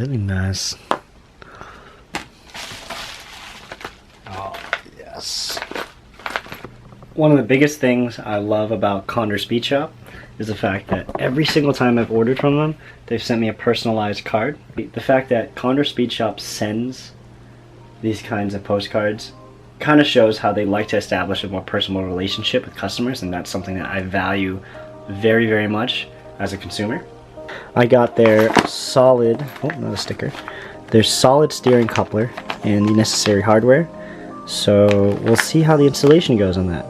really nice. Oh, yes. One of the biggest things I love about Condor Speed Shop is the fact that every single time I've ordered from them, they've sent me a personalized card. The fact that Condor Speed Shop sends these kinds of postcards kind of shows how they like to establish a more personal relationship with customers, and that's something that I value very, very much as a consumer. I got their solid, oh, not a sticker, their solid steering coupler and the necessary hardware. So we'll see how the installation goes on that.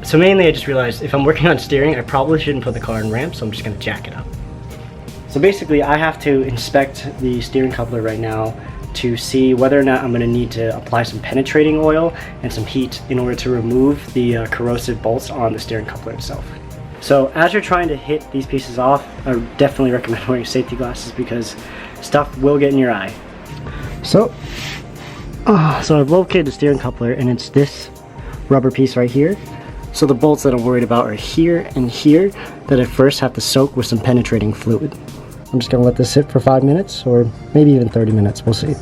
So mainly I just realized if I'm working on steering, I probably shouldn't put the car in ramp, so I'm just going to jack it up. So basically I have to inspect the steering coupler right now to see whether or not I'm going to need to apply some penetrating oil and some heat in order to remove the corrosive bolts on the steering coupler itself. So as you're trying to hit these pieces off, I definitely recommend wearing safety glasses because stuff will get in your eye. So I've located the steering coupler, and it's this rubber piece right here. So the bolts that I'm worried about are here and here that I first have to soak with some penetrating fluid. I'm just going to let this sit for 5 minutes or maybe even 30 minutes, we'll see.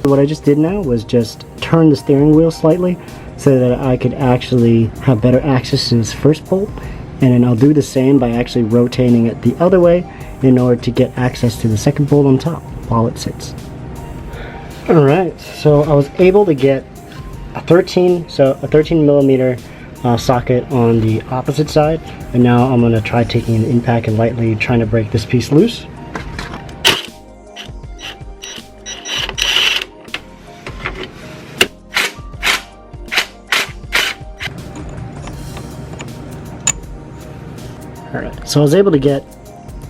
What I just did now was just turn the steering wheel slightly so that I could actually have better access to this first bolt, and then I'll do the same by actually rotating it the other way in order to get access to the second bolt on top while it sits. Alright, so I was able to get a 13 millimeter socket on the opposite side, and now I'm going to try taking an impact and lightly trying to break this piece loose. Alright, so I was able to get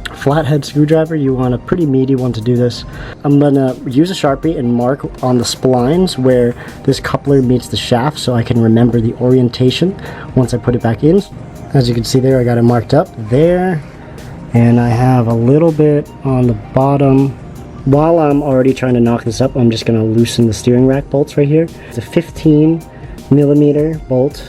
a flathead screwdriver. You want a pretty meaty one to do this. I'm going to use a Sharpie and mark on the splines where this coupler meets the shaft so I can remember the orientation once I put it back in. As you can see there, I got it marked up there, and I have a little bit on the bottom. While I'm already trying to knock this up, I'm just going to loosen the steering rack bolts right here. It's a 15 millimeter bolt.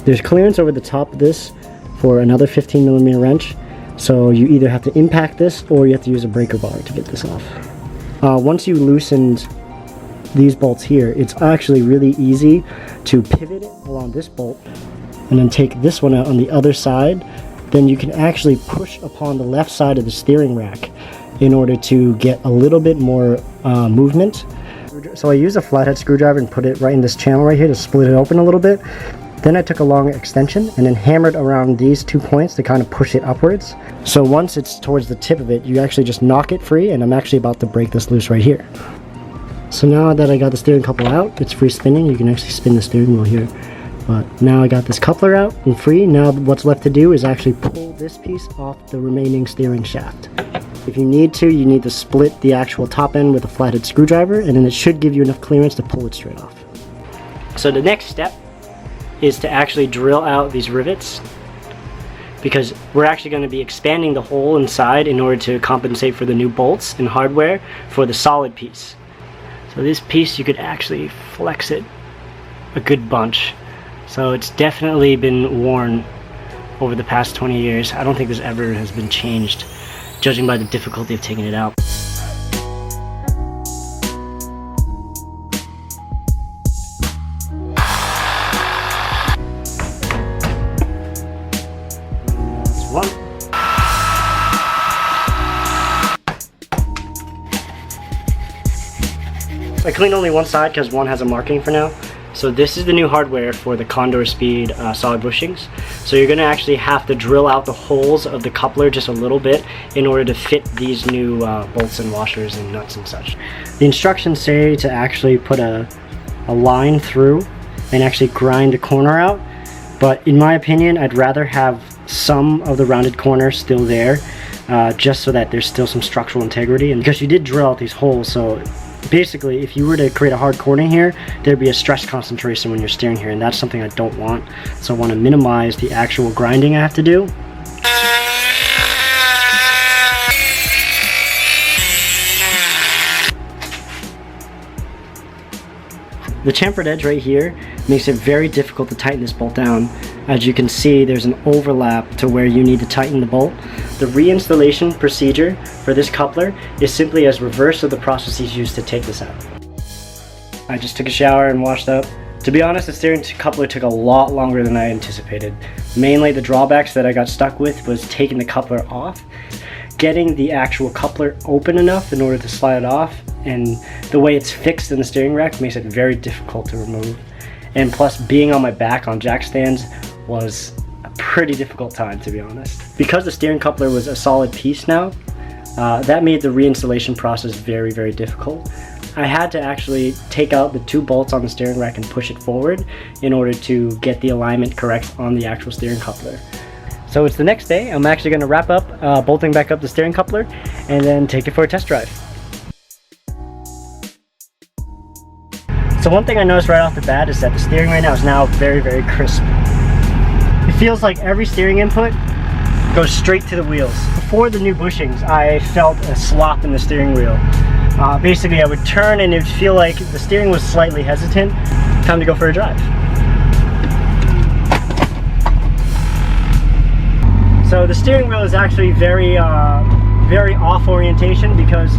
There's clearance over the top of this for another 15 millimeter wrench, so you either have to impact this or you have to use a breaker bar to get this off. Once you loosened these bolts here, it's actually really easy to pivot it along this bolt and then take this one out on the other side. Then you can actually push upon the left side of the steering rack in order to get a little bit more movement. So I used a flathead screwdriver and put it right in this channel right here to split it open a little bit. Then I took a long extension and then hammered around these 2 points to kind of push it upwards. So once it's towards the tip of it, you actually just knock it free, and I'm actually about to break this loose right here. So now that I got the steering couple out, it's free spinning. You can actually spin the steering wheel here. But now I got this coupler out and free. Now what's left to do is actually pull this piece off the remaining steering shaft. If you need to split the actual top end with a flathead screwdriver, and then it should give you enough clearance to pull it straight off. So the next step is to actually drill out these rivets, because we're actually going to be expanding the hole inside in order to compensate for the new bolts and hardware for the solid piece. So this piece, you could actually flex it a good bunch. So it's definitely been worn over the past 20 years. I don't think this ever has been changed, judging by the difficulty of taking it out. One. I cleaned only one side because one has a marking for now. So this is the new hardware for the Condor Speed solid bushings. So you're going to actually have to drill out the holes of the coupler just a little bit in order to fit these new bolts and washers and nuts and such. The instructions say to actually put a line through and actually grind the corner out. But in my opinion, I'd rather have some of the rounded corners still there, just so that there's still some structural integrity. And because you did drill out these holes, so basically, if you were to create a hard corner here, there'd be a stress concentration when you're steering here, and that's something I don't want. So I want to minimize the actual grinding I have to do. The chamfered edge right here makes it very difficult to tighten this bolt down. As you can see, there's an overlap to where you need to tighten the bolt. The reinstallation procedure for this coupler is simply as reverse of the processes used to take this out. I just took a shower and washed up. To be honest, the steering coupler took a lot longer than I anticipated. Mainly the drawbacks that I got stuck with was taking the coupler off, getting the actual coupler open enough in order to slide it off, and the way it's fixed in the steering rack makes it very difficult to remove. And plus, being on my back on jack stands was a pretty difficult time, to be honest. Because the steering coupler was a solid piece now, that made the reinstallation process very, very difficult. I had to actually take out the 2 bolts on the steering rack and push it forward in order to get the alignment correct on the actual steering coupler. So it's the next day. I'm actually going to wrap up bolting back up the steering coupler and then take it for a test drive. So one thing I noticed right off the bat is that the steering right now is now very, very crisp. It feels like every steering input goes straight to the wheels. Before the new bushings, I felt a slop in the steering wheel. Basically, I would turn and it would feel like the steering was slightly hesitant. Time to go for a drive. So the steering wheel is actually very off orientation because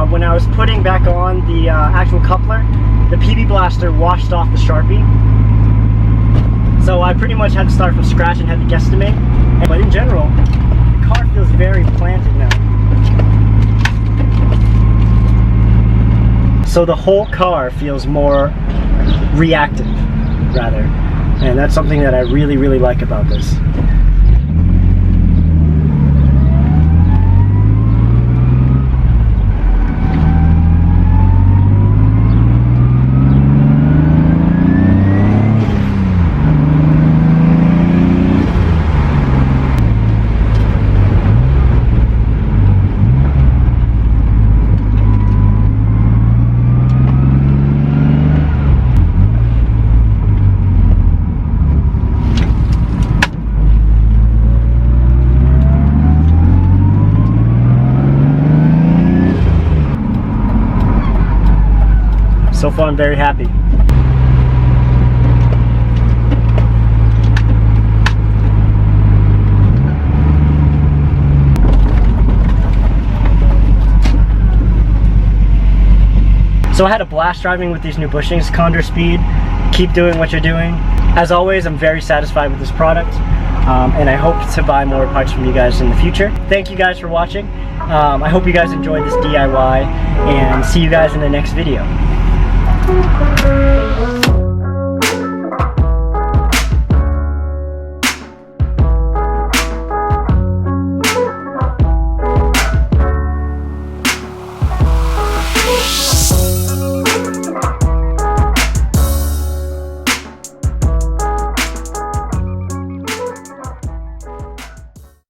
when I was putting back on the actual coupler, the PB blaster washed off the Sharpie. So I pretty much had to start from scratch and had to guesstimate. But in general, the car feels very planted now. So the whole car feels more reactive, rather. And that's something that I really, really like about this. So far, I'm very happy. So I had a blast driving with these new bushings. Condor Speed, keep doing what you're doing. As always, I'm very satisfied with this product, and I hope to buy more parts from you guys in the future. Thank you guys for watching. I hope you guys enjoyed this DIY, and see you guys in the next video.